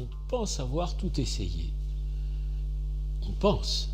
on pense avoir tout essayé. On pense,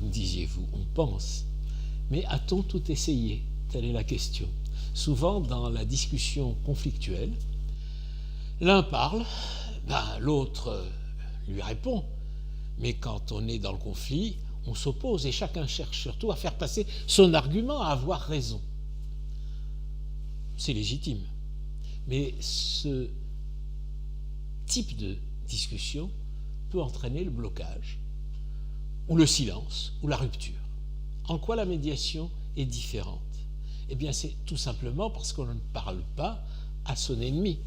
disiez-vous, on pense. Mais a-t-on tout essayé? Telle est la question. Souvent, dans la discussion conflictuelle, l'un parle, l'autre lui répond. Mais quand on est dans le conflit, on s'oppose et chacun cherche surtout à faire passer son argument, à avoir raison. C'est légitime. Mais ce type de discussion peut entraîner le blocage, ou le silence, ou la rupture. En quoi la médiation est différente? Eh bien, c'est tout simplement parce qu'on ne parle pas à son ennemi,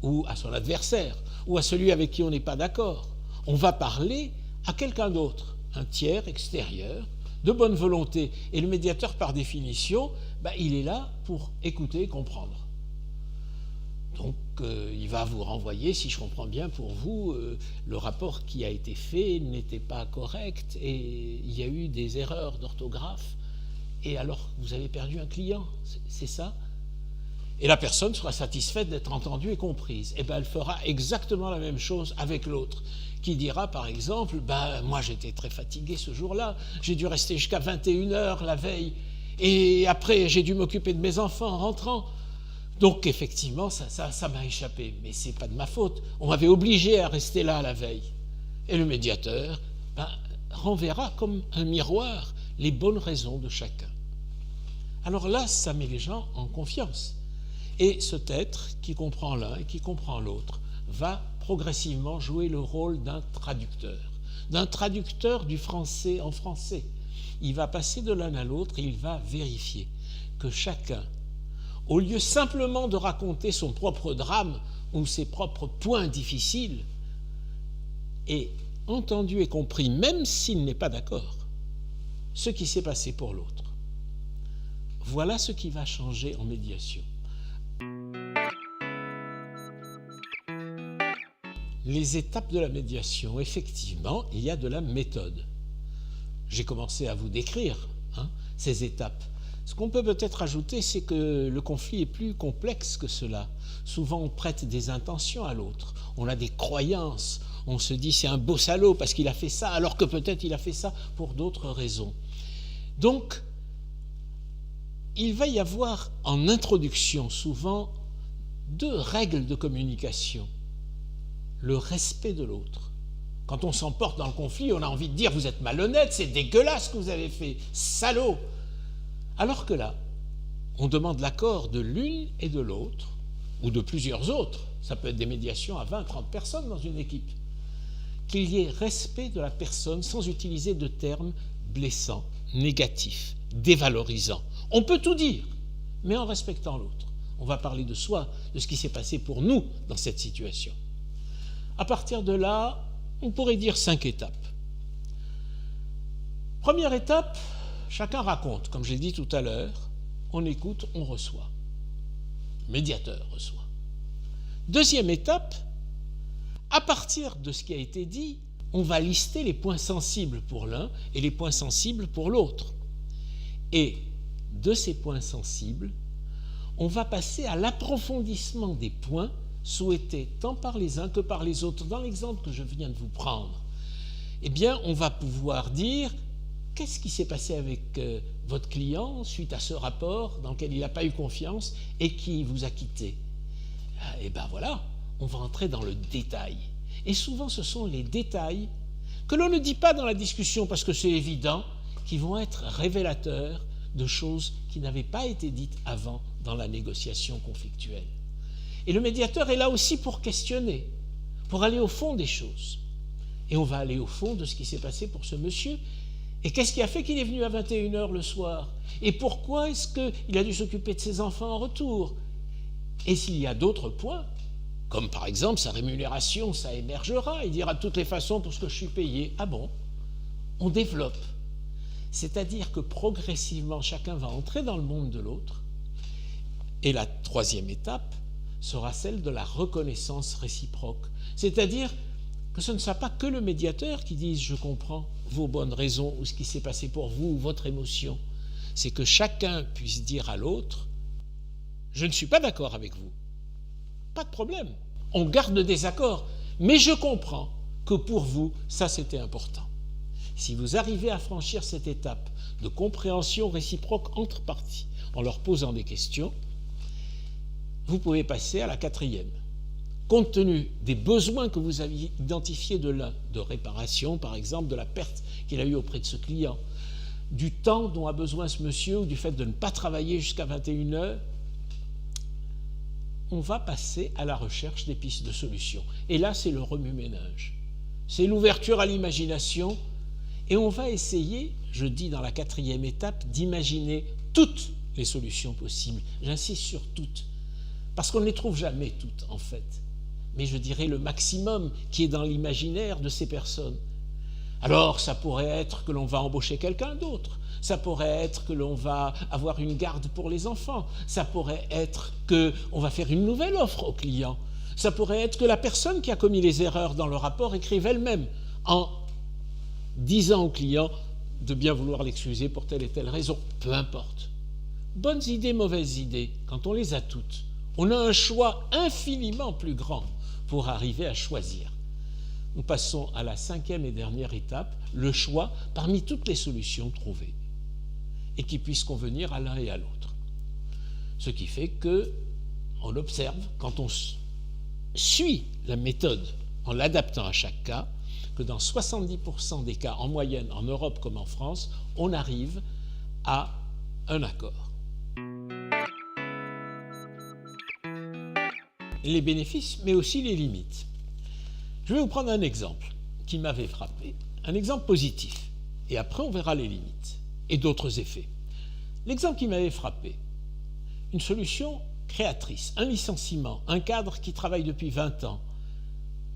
ou à son adversaire, ou à celui avec qui on n'est pas d'accord. On va parler à quelqu'un d'autre, un tiers extérieur, de bonne volonté. Et le médiateur, par définition, il est là pour écouter et comprendre. Donc, il va vous renvoyer, si je comprends bien pour vous, le rapport qui a été fait n'était pas correct et il y a eu des erreurs d'orthographe. Et alors, vous avez perdu un client, c'est ça? Et la personne sera satisfaite d'être entendue et comprise. Et elle fera exactement la même chose avec l'autre, qui dira par exemple, moi j'étais très fatigué ce jour-là, j'ai dû rester jusqu'à 21h la veille, et après j'ai dû m'occuper de mes enfants en rentrant. Donc effectivement, ça m'a échappé, mais c'est pas de ma faute. On m'avait obligé à rester là la veille. Et le médiateur renverra comme un miroir les bonnes raisons de chacun. Alors là, ça met les gens en confiance. Et cet être qui comprend l'un et qui comprend l'autre va progressivement jouer le rôle d'un traducteur du français en français. Il va passer de l'un à l'autre et il va vérifier que chacun, au lieu simplement de raconter son propre drame ou ses propres points difficiles, ait entendu et compris, même s'il n'est pas d'accord, ce qui s'est passé pour l'autre. Voilà ce qui va changer en médiation. Les étapes de la médiation, effectivement, il y a de la méthode. J'ai commencé à vous décrire ces étapes. Ce qu'on peut peut-être ajouter, c'est que le conflit est plus complexe que cela. Souvent, on prête des intentions à l'autre. On a des croyances. On se dit, c'est un beau salaud parce qu'il a fait ça, alors que peut-être il a fait ça pour d'autres raisons. Donc, il va y avoir en introduction souvent 2 règles de communication. Le respect de l'autre. Quand on s'emporte dans le conflit, on a envie de dire « vous êtes malhonnête, c'est dégueulasse ce que vous avez fait, salaud !» Alors que là, on demande l'accord de l'une et de l'autre, ou de plusieurs autres, ça peut être des médiations à 20, 30 personnes dans une équipe, qu'il y ait respect de la personne sans utiliser de termes blessants, négatifs, dévalorisants. On peut tout dire, mais en respectant l'autre. On va parler de soi, de ce qui s'est passé pour nous dans cette situation. À partir de là, on pourrait dire 5 étapes. Première étape, chacun raconte, comme j'ai dit tout à l'heure, on écoute, on reçoit. Le médiateur reçoit. Deuxième étape, à partir de ce qui a été dit, on va lister les points sensibles pour l'un et les points sensibles pour l'autre. Et de ces points sensibles, on va passer à l'approfondissement des points souhaités tant par les uns que par les autres. Dans l'exemple que je viens de vous prendre, eh bien, on va pouvoir dire qu'est-ce qui s'est passé avec votre client suite à ce rapport dans lequel il n'a pas eu confiance et qui vous a quitté. Et voilà, on va entrer dans le détail. Et souvent, ce sont les détails que l'on ne dit pas dans la discussion parce que c'est évident, qui vont être révélateurs de choses qui n'avaient pas été dites avant dans la négociation conflictuelle. Et le médiateur est là aussi pour questionner, pour aller au fond des choses. Et on va aller au fond de ce qui s'est passé pour ce monsieur. Et qu'est-ce qui a fait qu'il est venu à 21h le soir? Et pourquoi est-ce qu'il a dû s'occuper de ses enfants en retour? Et s'il y a d'autres points, comme par exemple sa rémunération, ça émergera. Il dira de toutes les façons pour ce que je suis payé. Ah bon? On développe. C'est-à-dire que progressivement, chacun va entrer dans le monde de l'autre. Et la troisième étape sera celle de la reconnaissance réciproque. C'est-à-dire que ce ne sera pas que le médiateur qui dise « je comprends vos bonnes raisons ou ce qui s'est passé pour vous ou votre émotion ». C'est que chacun puisse dire à l'autre « je ne suis pas d'accord avec vous ». Pas de problème. On garde le désaccord, Mais je comprends que pour vous, ça c'était important. Si vous arrivez à franchir cette étape de compréhension réciproque entre parties, en leur posant des questions, vous pouvez passer à la 4e. Compte tenu des besoins que vous aviez identifiés de l'un, de réparation par exemple, de la perte qu'il a eue auprès de ce client, du temps dont a besoin ce monsieur ou du fait de ne pas travailler jusqu'à 21h, on va passer à la recherche des pistes de solutions. Et là, c'est le remue-ménage. C'est l'ouverture à l'imagination et on va essayer, je dis dans la 4e étape, d'imaginer toutes les solutions possibles. J'insiste sur toutes, parce qu'on ne les trouve jamais toutes en fait. Mais je dirais le maximum qui est dans l'imaginaire de ces personnes. Alors, ça pourrait être que l'on va embaucher quelqu'un d'autre, ça pourrait être que l'on va avoir une garde pour les enfants, ça pourrait être qu'on va faire une nouvelle offre au client, ça pourrait être que la personne qui a commis les erreurs dans le rapport écrive elle-même en disant au client de bien vouloir l'excuser pour telle et telle raison, peu importe. Bonnes idées, mauvaises idées, quand on les a toutes, on a un choix infiniment plus grand pour arriver à choisir. Nous passons à la 5e et dernière étape, le choix parmi toutes les solutions trouvées et qui puissent convenir à l'un et à l'autre. Ce qui fait qu'on observe, quand on suit la méthode en l'adaptant à chaque cas, que dans 70% des cas, en moyenne, en Europe comme en France, on arrive à un accord. Les bénéfices, mais aussi les limites. Je vais vous prendre un exemple qui m'avait frappé, un exemple positif, et après on verra les limites et d'autres effets. L'exemple qui m'avait frappé, une solution créatrice, un licenciement, un cadre qui travaille depuis 20 ans,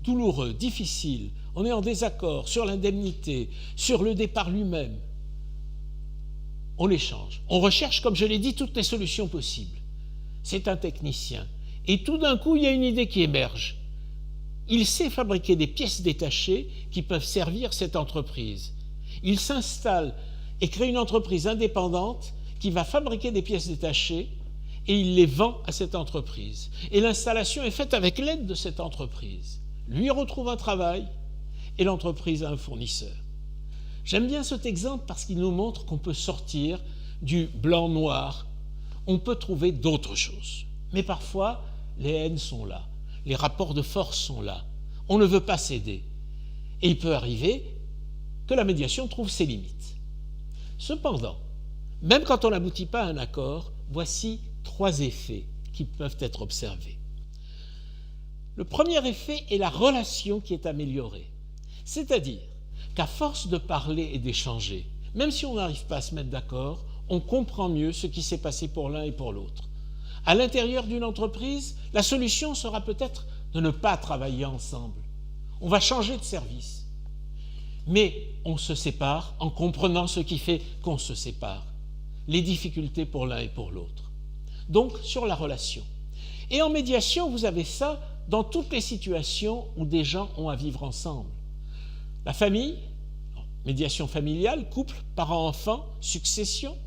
douloureux, difficile, on est en désaccord sur l'indemnité, sur le départ lui-même. On échange, on recherche, comme je l'ai dit, toutes les solutions possibles. C'est un technicien, et tout d'un coup, il y a une idée qui émerge. Il sait fabriquer des pièces détachées qui peuvent servir cette entreprise. Il s'installe et crée une entreprise indépendante qui va fabriquer des pièces détachées et il les vend à cette entreprise. Et l'installation est faite avec l'aide de cette entreprise. Lui retrouve un travail et l'entreprise a un fournisseur. J'aime bien cet exemple parce qu'il nous montre qu'on peut sortir du blanc-noir. On peut trouver d'autres choses. Mais parfois, les haines sont là. Les rapports de force sont là. On ne veut pas céder. Et il peut arriver que la médiation trouve ses limites. Cependant, même quand on n'aboutit pas à un accord, voici 3 effets qui peuvent être observés. Le premier effet est la relation qui est améliorée. C'est-à-dire qu'à force de parler et d'échanger, même si on n'arrive pas à se mettre d'accord, on comprend mieux ce qui s'est passé pour l'un et pour l'autre. À l'intérieur d'une entreprise, la solution sera peut-être de ne pas travailler ensemble. On va changer de service. Mais on se sépare en comprenant ce qui fait qu'on se sépare. Les difficultés pour l'un et pour l'autre. Donc, sur la relation. Et en médiation, vous avez ça dans toutes les situations où des gens ont à vivre ensemble. La famille, médiation familiale, couple, parents-enfants, succession.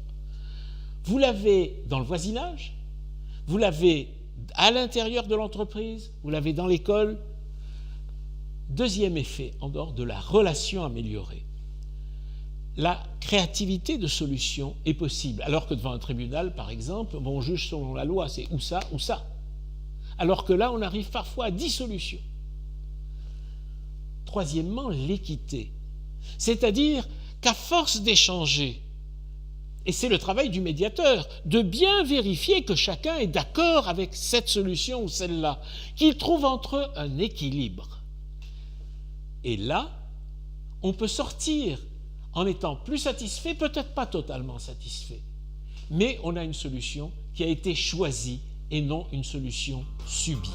Vous l'avez dans le voisinage, vous l'avez à l'intérieur de l'entreprise, vous l'avez dans l'école. Deuxième effet, en dehors de la relation améliorée, la créativité de solutions est possible. Alors que devant un tribunal, par exemple, on juge selon la loi, c'est ou ça ou ça. Alors que là, on arrive parfois à 10 solutions. Troisièmement, l'équité. C'est-à-dire qu'à force d'échanger, et c'est le travail du médiateur, de bien vérifier que chacun est d'accord avec cette solution ou celle-là, qu'il trouve entre eux un équilibre. Et là, on peut sortir en étant plus satisfait, peut-être pas totalement satisfait, mais on a une solution qui a été choisie et non une solution subie.